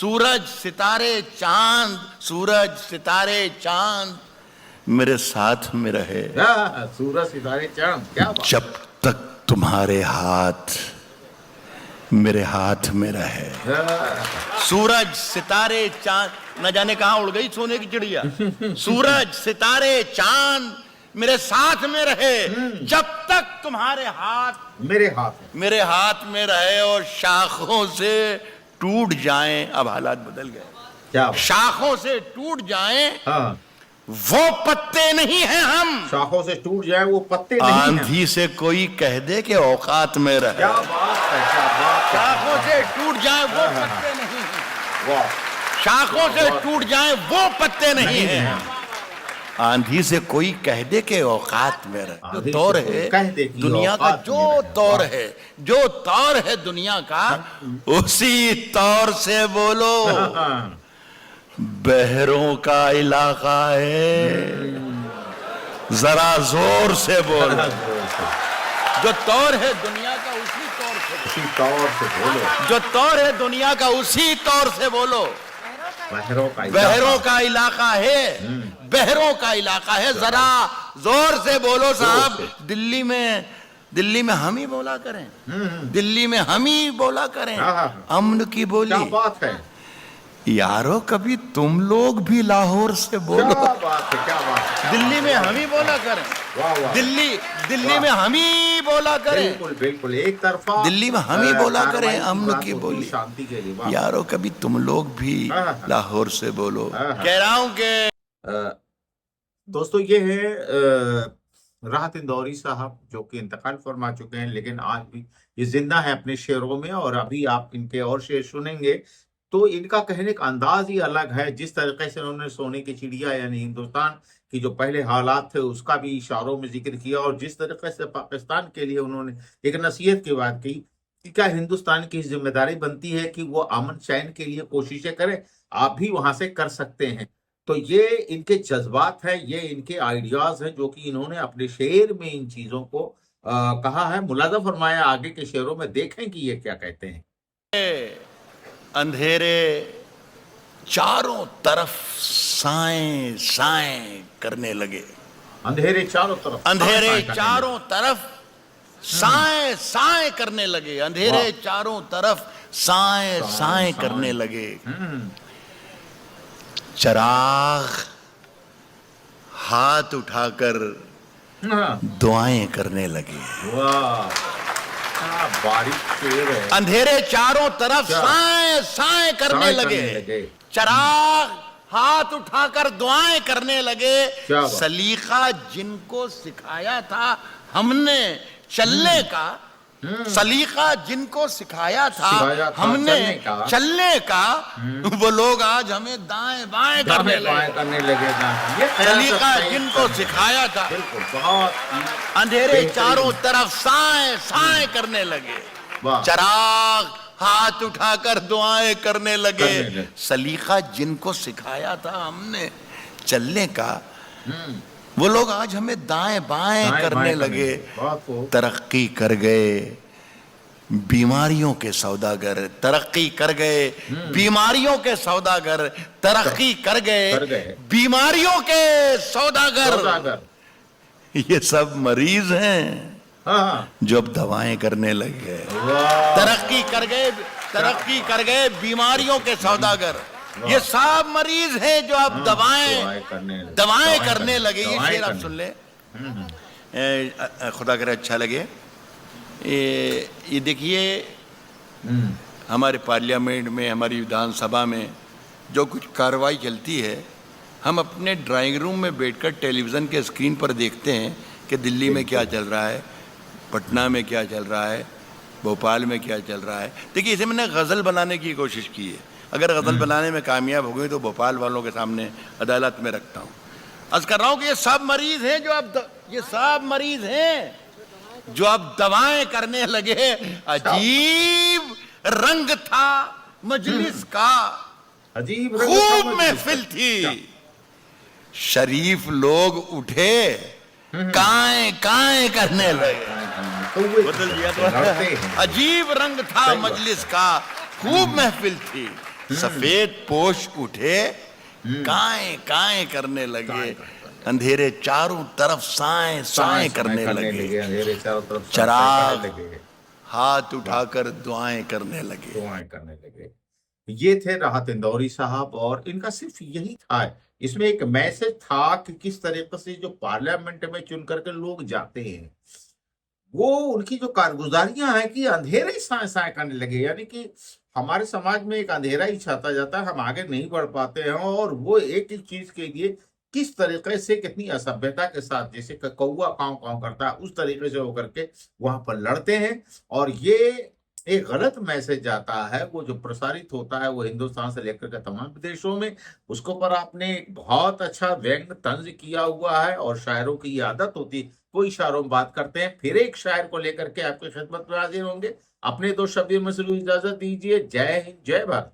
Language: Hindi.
सूरज सितारे चांद, सूरज सितारे चांद मेरे साथ में रहे। सूरज सितारे चांद, क्या बात। जब तक तुम्हारे हाथ मेरे हाथ में रहे। सूरज सितारे चांद, न जाने कहां उड़ गई सोने की चिड़िया। सूरज सितारे चांद मेरे साथ में रहे, जब तक तुम्हारे हाथ मेरे हाथ में रहे। और शाखों से टूट जाएं, अब हालात बदल गए, क्या शाखों से टूट जाएं, हाँ। वो पत्ते नहीं हैं हम। शाखों से टूट जाए वो पत्ते नहीं हैं। आंधी से कोई कह दे कि औकात में रहे। क्या बात है, क्या बात है। शाखों से टूट जाए वो पत्ते नहीं हैं। वाह। शाखों से टूट जाए वो पत्ते नहीं हैं। आंधी से कोई कह दे के औकात में रहे। जो दौर है दुनिया का, जो दौर है, जो दौर है दुनिया का, उसी तौर से बोलो। बहरों का इलाका है, जरा जोर से बोलो। जो तौर है दुनिया का उसी तौर से बोलो। जो तौर है दुनिया का उसी तौर से बोलो। बहरों का इलाका है, बहरों का इलाका है, जरा जोर से बोलो साहब। दिल्ली में हम ही बोला करें, दिल्ली में हम ही बोला करें अमन की बोली। क्या बात है यारो, कभी तुम लोग भी लाहौर से बोलो। क्या बात है, क्या बात है। दिल्ली में हम ही बोला करें। वाह वाह। दिल्ली में हम ही बोला करें। बिल्कुल बिल्कुल, एक तरफा दिल्ली में हम ही बोला करें अमन की बोली। शांति के लिए। यारो, कभी तुम लोग भी लाहौर से बोलो। कह रहा हूं कि दोस्तों, ये है राहत इंदौरी साहब, जो कि इंतकाल फरमा चुके हैं, लेकिन आज भी ये जिंदा है अपने शेरों में। और अभी आप इनके और शेर सुनेंगे तो इनका कहने का अंदाज ही अलग है। जिस तरीके से उन्होंने सोने की चिड़िया यानी हिंदुस्तान की जो पहले हालात थे उसका भी इशारों में जिक्र किया, और जिस तरीके से पाकिस्तान के लिए उन्होंने एक नसीहत की बात की कि क्या हिंदुस्तान की जिम्मेदारी बनती है कि वो अमन चैन के लिए कोशिशें करें, आप भी वहां से कर सकते हैं। तो ये इनके जज्बात हैं, ये इनके आइडियाज हैं, जो कि इन्होंने अपने शेर में इन चीजों को कहा है। मुलाजा फरमाया आगे के शेरों में, देखें कि ये क्या कहते हैं। अंधेरे चारों तरफ साएं साएं करने लगे। अंधेरे चारों तरफ साएं साएं करने लगे। अंधेरे चारों तरफ साएं साएं करने लगे। चिराग हाथ उठाकर दुआएं करने लगे। वाह, बारिश शेर है। अंधेरे चारों तरफ साएं साएं करने लगे। चिराग हाथ उठाकर दुआएं करने लगे। सलीका जिनको सिखाया था हमने चलने का, सलीका जिनको सिखाया था हमने चलने का, वो लोग आज हमें दाएं बाएं करने लगे। सलीका जिनको सिखाया था, अंधेरे चारों तरफ साएं साएं करने लगे। चिराग हाथ उठाकर दुआएं करने लगे। सलीका जिनको सिखाया था हमने चलने का, वो लोग आज हमें दाएं बाएं करने लगे। तरक्की कर गए बीमारियों के सौदागर, तरक्की कर गए बीमारियों के सौदागर, तरक्की कर गए बीमारियों के सौदागर। ये सब मरीज हैं जो अब दवाएं करने लगे। तरक्की कर गए बीमारियों के सौदागर। ये सब मरीज हैं जो अब दवाएं करने लगे। ये शेर आप सुन ले, खुदा करे अच्छा लगे। ये देखिए, हमारे पार्लियामेंट में, हमारी विधानसभा में जो कुछ कार्रवाई चलती है, हम अपने ड्राइंग रूम में बैठकर टेलीविज़न के स्क्रीन पर देखते हैं कि दिल्ली में क्या चल रहा है, पटना में क्या चल रहा है, भोपाल में क्या चल रहा है। देखिए, इसे मैंने गज़ल बनाने की कोशिश की है। अगर गज़ल बनाने में कामयाब हो गई तो भोपाल वालों के सामने अदालत में रखता हूँ। अर्ज़ कर रहा हूँ कि ये सब मरीज़ हैं जो अब दवाएं करने लगे। अजीब रंग था मजलिस का, खूब महफिल थी, शरीफ लोग उठे काएं काएं करने लगे। बदल दिया तो। अजीब रंग था मजलिस का, खूब महफिल थी, सफेद पोश उठे, हम्म, काएं काएं करने लगे, काएं करने लगे। अंधेरे चारों तरफ साएं साएं करने लगे, अंधेरे चारों तरफ चराग करने लगे, हाथ उठाकर दुआएं करने लगे। दुआएं करने लगे। ये थे राहत इंदौरी साहब, और इनका सिर्फ यही था, इसमें एक मैसेज था कि किस तरीके से जो पार्लियामेंट में चुन करके लोग जाते हैं, वो उनकी जो कारगुजारियां हैं कि अंधेरे ही साए साए करने लगे। यानी कि हमारे समाज में एक अंधेरा ही छाता जाता है, हम आगे नहीं बढ़ पाते हैं, और वो एक एक चीज के लिए किस तरीके से, कितनी असभ्यता के साथ, जैसे कौवा काव काव करता है उस तरीके से होकर के वहां पर लड़ते हैं। और ये एक गलत मैसेज जाता है, वो जो प्रसारित होता है वो हिंदुस्तान से लेकर के तमाम देशों में, उसको पर आपने एक बहुत अच्छा व्यंग तंज किया हुआ है। और शायरों की ये आदत होती है, कोई इशारों में बात करते हैं, फिर एक शायर को लेकर के आपकी खिदमत में हाजिर होंगे। अपने दो शब्दों में से इजाजत दीजिए। जय हिंद, जय भारत।